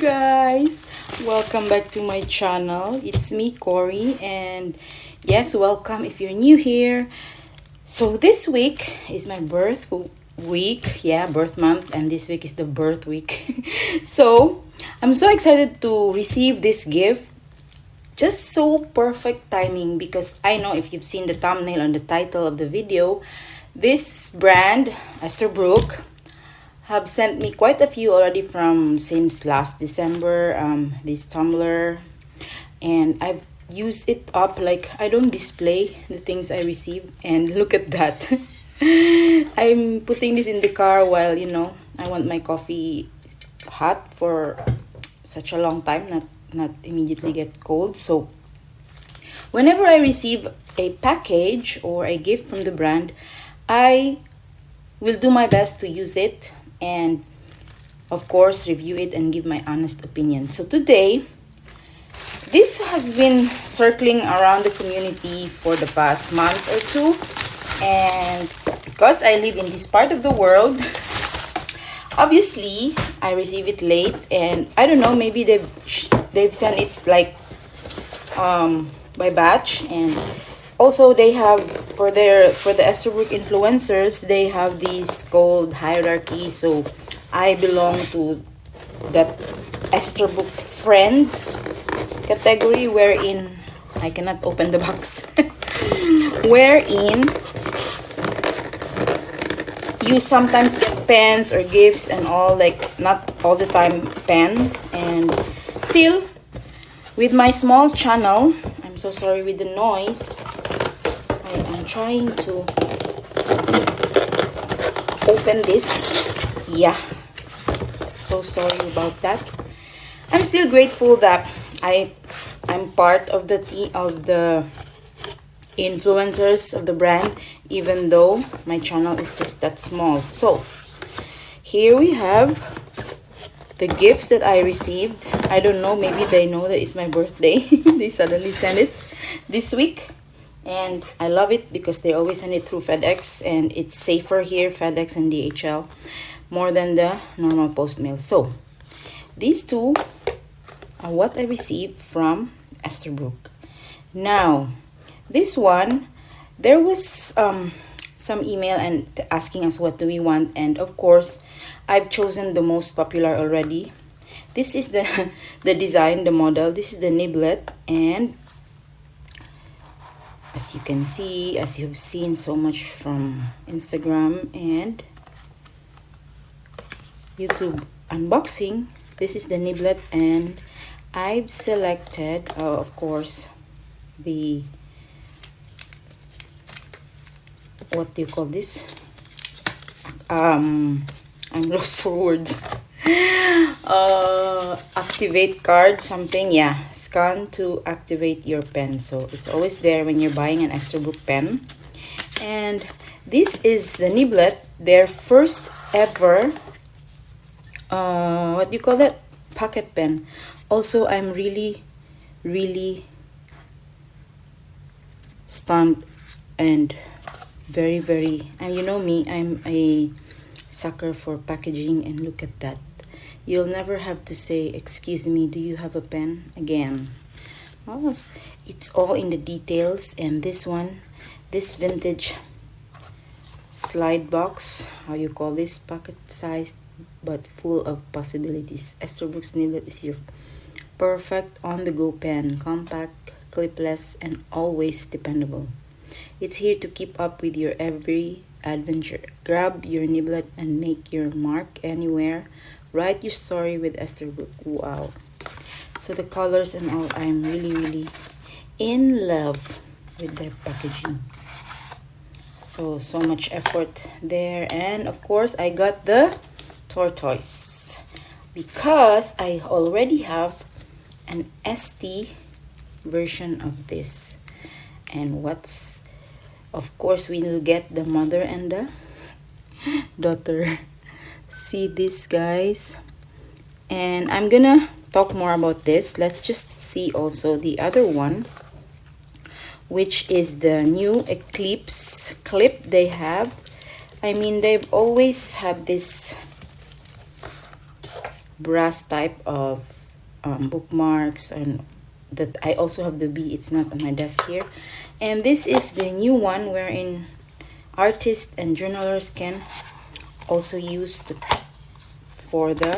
guys, welcome back to my channel. It's me, Corey, and yes, welcome if you're new here. So this week is my birth week, birth month, and this week is the birth week. So I'm so excited to receive this gift. Just so perfect timing, because I know if you've seen the thumbnail and the title of the video, this brand, Esterbrook, have sent me quite a few already from since last December, this tumbler, and I've used it up. Like, I don't display the things I receive, and look at that. I'm putting this in the car while, I want my coffee hot for such a long time, not immediately get cold. So whenever I receive a package or a gift from the brand, I will do my best to use it and of course review it and give my honest opinion. So today, this has been circling around the community for the past month or two, and because I live in this part of the world, obviously I receive it late, and I don't know, maybe they've sent it like by batch. And also they have for the Esterbrook influencers, they have these called hierarchy. So I belong to that Esterbrook friends category, wherein I cannot open the box. Wherein you sometimes get pens or gifts and all, like not all the time pen. And still, with my small channel, I'm so sorry with the noise, I am trying to open this. So sorry about that. I'm still grateful that I'm part of the influencers of the brand, even though my channel is just that small. So here we have the gifts that I received. I don't know, maybe they know that it's my birthday. They suddenly send it this week, and I love it because they always send it through FedEx, and it's safer here, FedEx and DHL, more than the normal post mail. So these two are what I received from Esterbrook. Now this one, there was some email and asking us what do we want, and of course I've chosen the most popular already. This is the design, the model. This is the Niblet, and as you can see, as you've seen so much from Instagram and YouTube unboxing, this is the Niblet, and I've selected of course the, what do you call this, I'm lost for words. Activate card, something, scan to activate your pen. So it's always there when you're buying an Esterbrook pen. And this is the Niblet, their first ever what do you call that, pocket pen. Also, I'm really stunned and very, and you know me, I'm a sucker for packaging, and look at that. You'll never have to say, excuse me, do you have a pen, again. Well, it's all in the details. And this one, this vintage slide box, how you call this, pocket sized but full of possibilities. Esterbrook's Niblet is your perfect on-the-go pen, compact, clipless, and always dependable. It's here to keep up with your every adventure. Grab your Niblet and make your mark anywhere. Write your story with Esterbrook. Wow. So the colors and all, I'm really in love with their packaging. So much effort there. And of course, I got the tortoise because I already have an Estie version of this. And of course, we will get the mother and the daughter. See this, guys? And I'm gonna talk more about this. Let's just see also the other one, which is the new Eclipse clip they have. I mean, they've always had this brass type of bookmarks, and that I also have the B. It's not on my desk here. And this is the new one wherein artists and journalers can also use for the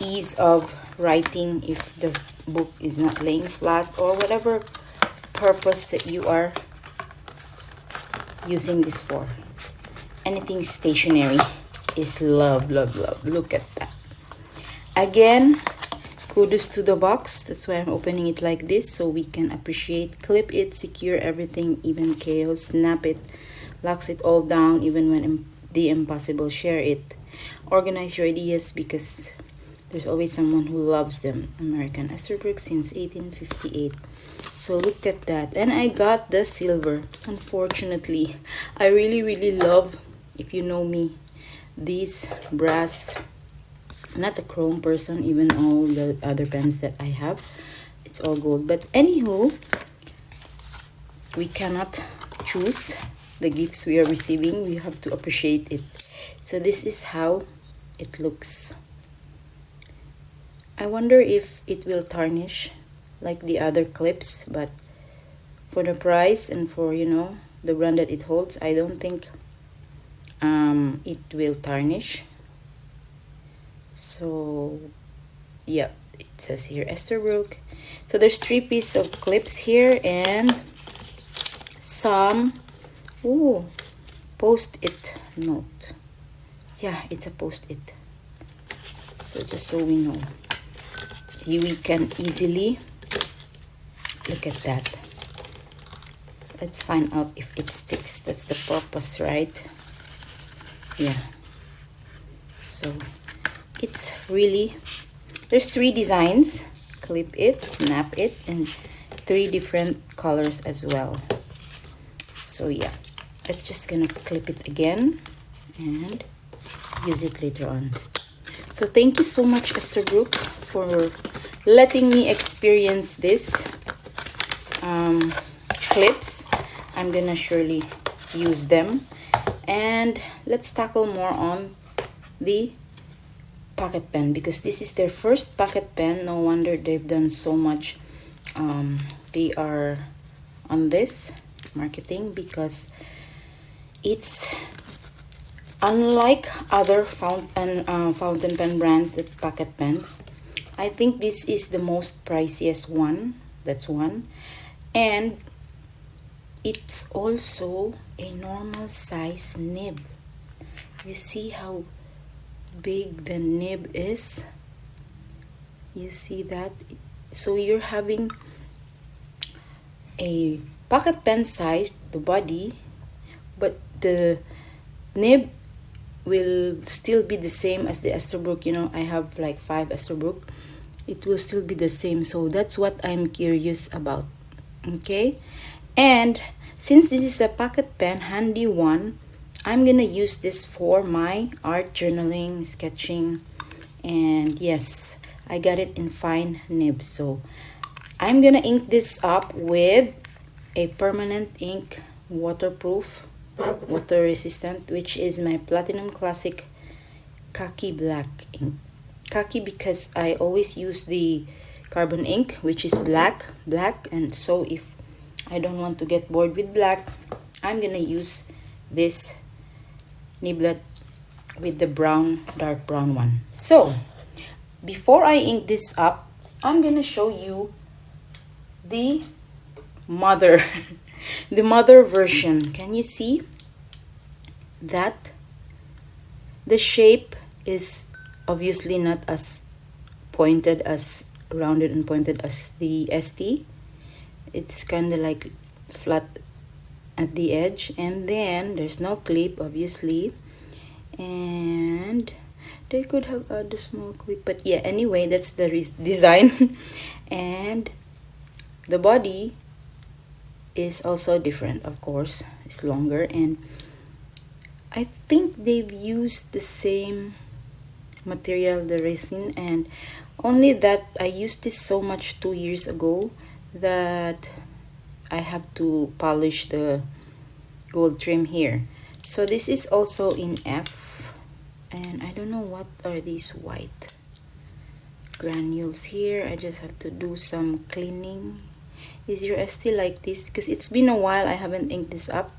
ease of writing if the book is not laying flat or whatever purpose that you are using this for. Anything stationary is love, love, love. Look at that. Again, kudos to the box. That's why I'm opening it like this, so we can appreciate. Clip it, secure everything, even chaos. Snap it, locks it all down, even when the impossible. Share it. Organize your ideas because there's always someone who loves them. American Esterbrook since 1858. So look at that. And I got the silver. Unfortunately, I really love, if you know me, these brass. Not a chrome person, even all the other pens that I have, it's all gold. But anywho, we cannot choose the gifts we are receiving. We have to appreciate it. So this is how it looks. I wonder if it will tarnish like the other clips, but for the price and for, you know, the brand that it holds, I don't think it will tarnish. So yeah, it says here Esterbrook. So there's 3 pieces of clips here and some post-it note. Yeah, it's a post-it. So just so we know, we can easily look at that. Let's find out if it sticks. That's the purpose, right? Yeah. So it's really, there's 3 designs. Clip it, snap it, and 3 different colors as well. So yeah, it's just gonna clip it again and use it later on. So thank you so much, Esterbrook, for letting me experience this clips. I'm gonna surely use them. And let's tackle more on the pocket pen, because this is their first pocket pen. No wonder they've done so much PR on this marketing, because it's unlike other fountain pen brands, that pocket pens. I think this is the most priciest one. That's one. And it's also a normal size nib. You see how big the nib is? You see that? So you're having a pocket pen size, the body, but the nib will still be the same as the Esterbrook. You know, I have like 5 Esterbrook. It will still be the same. So that's what I'm curious about. Okay? And since this is a pocket pen, handy one, I'm gonna use this for my art journaling, sketching, and yes, I got it in fine nib. So I'm gonna ink this up with a permanent ink, waterproof, water resistant, which is my Platinum Classic khaki black ink. Khaki because I always use the carbon ink, which is black, and so if I don't want to get bored with black, I'm gonna use this Niblet with the brown, dark brown one. So before I ink this up, I'm gonna show you the mother the mother version. Can you see that the shape is obviously not as pointed, as rounded and pointed as the Estie? It's kind of like flat at the edge, and then there's no clip obviously, and they could have added a small clip, but yeah, anyway, that's the design. And the body is also different, of course. It's longer, and I think they've used the same material, the resin, and only that I used this so much 2 years ago that I have to polish the gold trim here. So this is also in F, and I don't know what are these white granules here. I just have to do some cleaning. Is your Estie like this? Because it's been a while I haven't inked this up.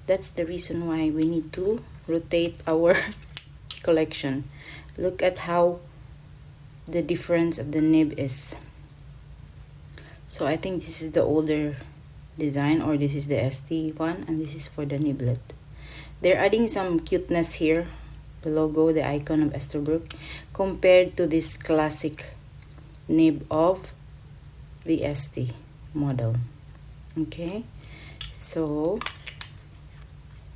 That's the reason why we need to rotate our collection. Look at how the difference of the nib is. So I think this is the older design, or this is the Estie one, and this is for the Niblet. They're adding some cuteness here, the logo, the icon of Esterbrook, compared to this classic nib of the Estie model. Okay, so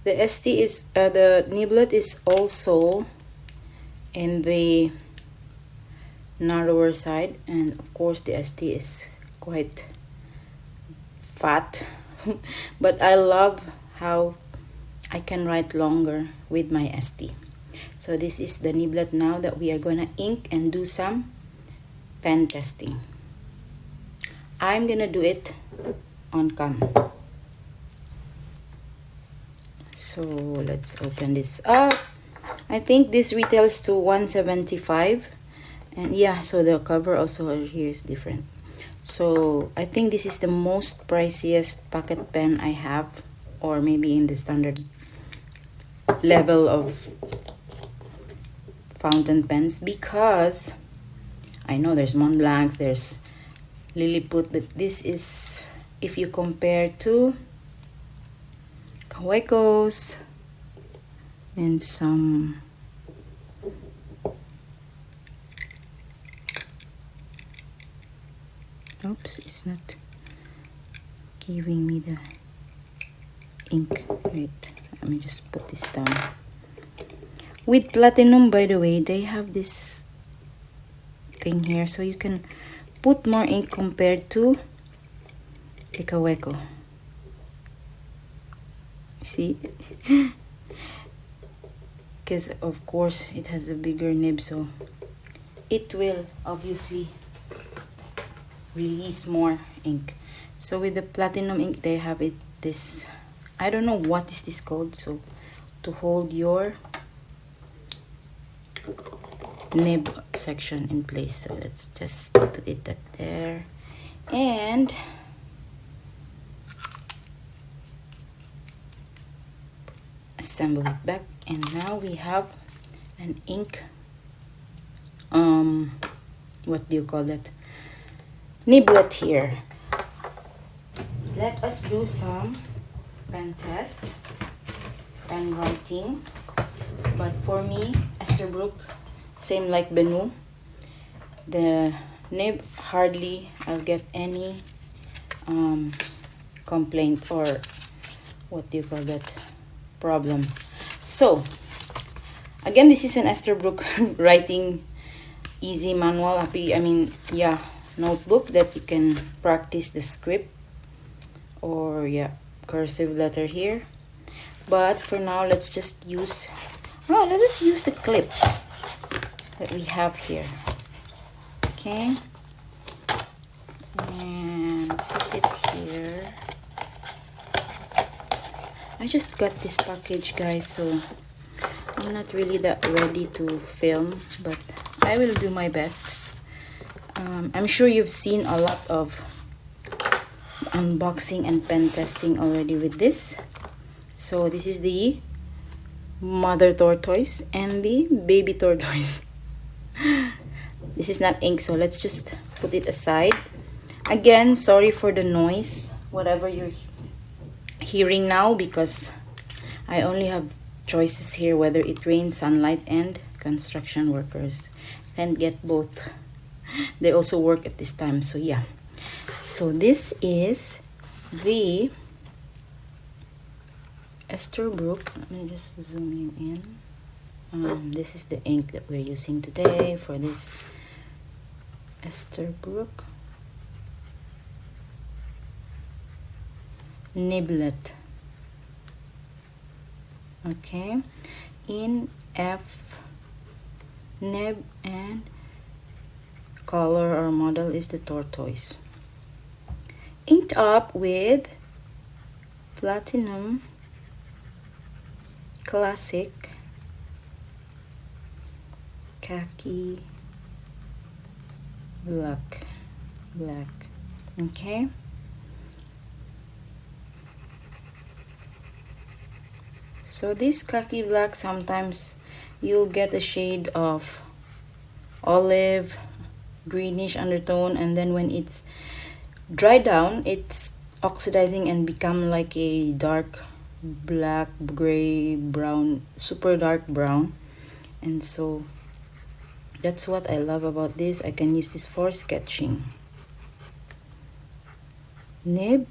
the Estie is the Niblet is also in the narrower side, and of course the Estie is quite fat but I love how I can write longer with my Estie. So this is the Niblet now that we are gonna ink and do some pen testing. I'm gonna do it on cam. So let's open this up. I think this retails to 175, and yeah, so the cover also here is different. So I think this is the most priciest pocket pen I have, or maybe in the standard level of fountain pens, because I know there's Mont Blanc, there's Lilliput, but this is, if you compare to Kawekos and some oops, it's not giving me the ink. Wait, let me just put this down. With platinum, by the way, they have this thing here, so you can put more ink compared to the Kaweco. See? Because of course it has a bigger nib, so it will obviously release more ink. So with the platinum ink, they have it this, I don't know what is this called, so to hold your nib section in place. So let's just put it there and assemble it back. And now we have an ink, what do you call that, Niblet here. Let us do some pen test, pen writing. But for me, Esterbrook, same like Benu, the nib hardly I'll get any complaint, or what do you call that, problem. So again, this is an Esterbrook writing easy manual, notebook that you can practice the script, or cursive letter here. But for now, let's just use, let us use the clip that we have here. Okay, and put it here. I just got this package, guys, so I'm not really that ready to film, but I will do my best. I'm sure you've seen a lot of unboxing and pen testing already with this. So this is the mother tortoise and the baby tortoise. This is not ink, so let's just put it aside. Again, sorry for the noise, whatever you're hearing now, because I only have choices here, whether it rains, sunlight, and construction workers. Can't get both. They also work at this time, so yeah. So this is the Esterbrook. Let me just zoom you in. This is the ink that we're using today for this Esterbrook Niblet. Okay, in F nib, and color or model is the tortoise. Inked up with platinum classic khaki black, black. Okay. So this khaki black, sometimes you'll get a shade of olive, greenish undertone, and then when it's dry down, it's oxidizing and become like a dark black, gray, brown, super dark brown. And so that's what I love about this. I can use this for sketching. Nib,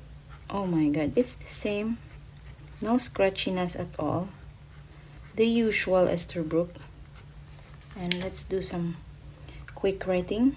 oh my god, it's the same. No scratchiness at all. The usual Esterbrook. And let's do some quick writing.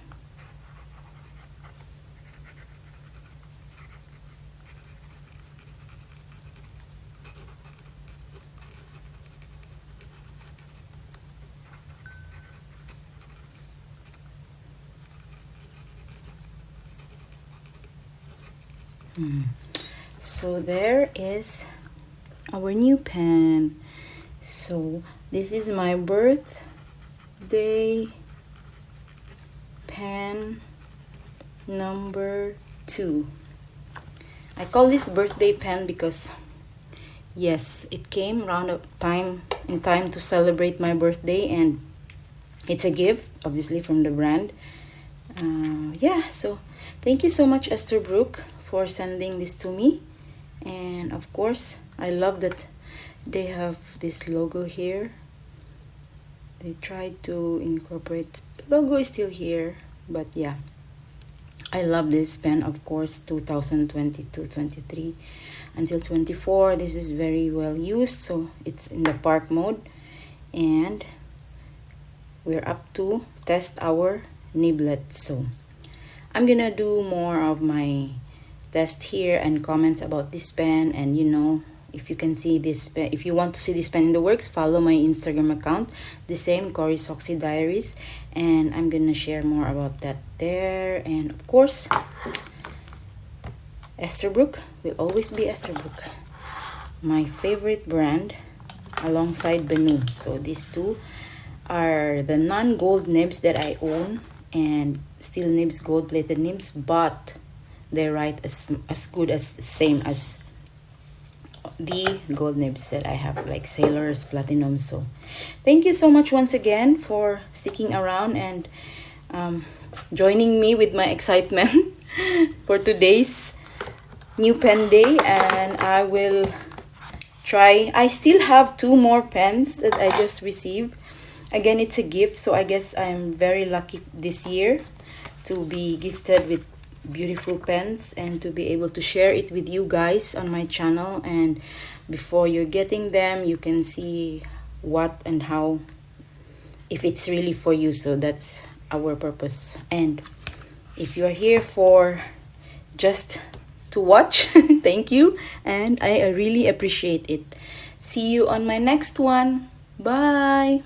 So there is our new pen. So this is my birthday pen number 2. I call this birthday pen because yes, it came around in time to celebrate my birthday, and it's a gift obviously from the brand. Yeah, so thank you so much, Esterbrook, for sending this to me. And of course, I love that they have this logo here. They tried to incorporate, the logo is still here, but yeah, I love this pen. Of course, 2022, 23 until 24, this is very well used. So it's in the park mode, and we're up to test our niblet. So I'm gonna do more of my test here and comments about this pen. And you know, if you can see this pen, if you want to see this pen in the works, follow my Instagram account, the same, Cory Soxy Diaries, and I'm gonna share more about that there. And of course, Esterbrook will always be Esterbrook, my favorite brand, alongside Benu. So these two are the non-gold nibs that I own, and steel nibs, gold plated nibs, but they write as good as same as the gold nibs that I have, like Sailors, Platinum. So thank you so much once again for sticking around and joining me with my excitement for today's new pen day. And I will try, I still have 2 more pens that I just received. Again, it's a gift, so I guess I'm very lucky this year to be gifted with beautiful pens and to be able to share it with you guys on my channel. And before you're getting them, you can see what and how, if it's really for you. So that's our purpose. And if you're here for just to watch, thank you, and I really appreciate it. See you on my next one. Bye.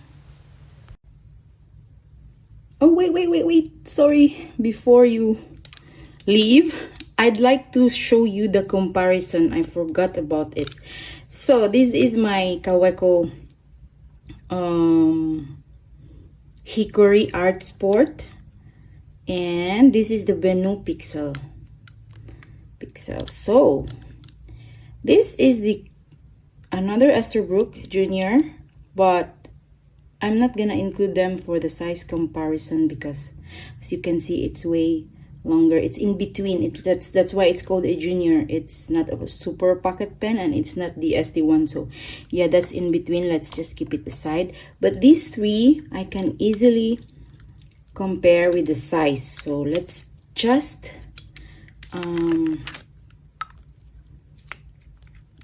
Oh, wait, sorry, before you leave, I'd like to show you the comparison. I forgot about it. So this is my Kaweco Hickory Art Sport, and this is the Benu Pixel. So this is the another Esterbrook Junior, but I'm not gonna include them for the size comparison because, as you can see, it's way longer. It's in between. That's why it's called a junior. It's not a super pocket pen, and it's not the Estie one. So yeah, that's in between. Let's just keep it aside. But these 3 I can easily compare with the size. So let's just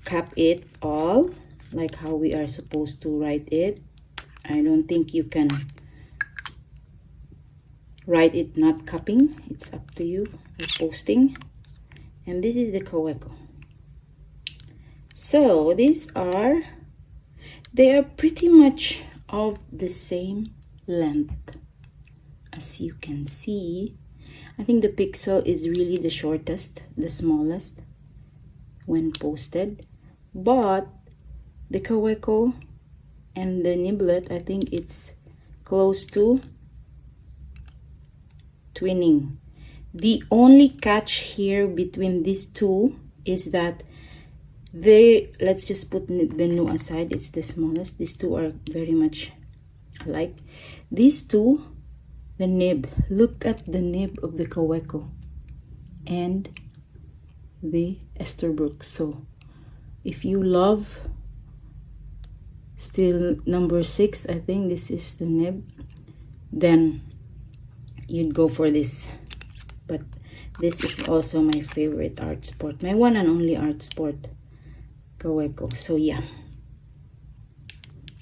cap it all like how we are supposed to write it. I don't think you can write it not cupping. It's up to you for posting. And this is the Kaweco. So these are, they are pretty much of the same length. As you can see, I think the Pixel is really the shortest, the smallest when posted. But the Kaweco and the Niblet, I think it's close to twinning. The only catch here between these two is that let's just put the new aside, it's the smallest. These two are very much alike. These two, the nib, look at the nib of the Kaweco and the Esterbrook. So if you love still number 6, I think this is the nib, then you'd go for this. But this is also my favorite art sport, my one and only art sport, Kaweco. So yeah,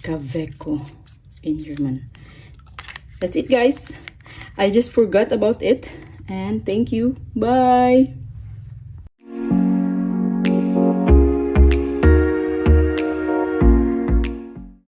Kaweco in German. That's it, guys. I just forgot about it, and thank you. Bye.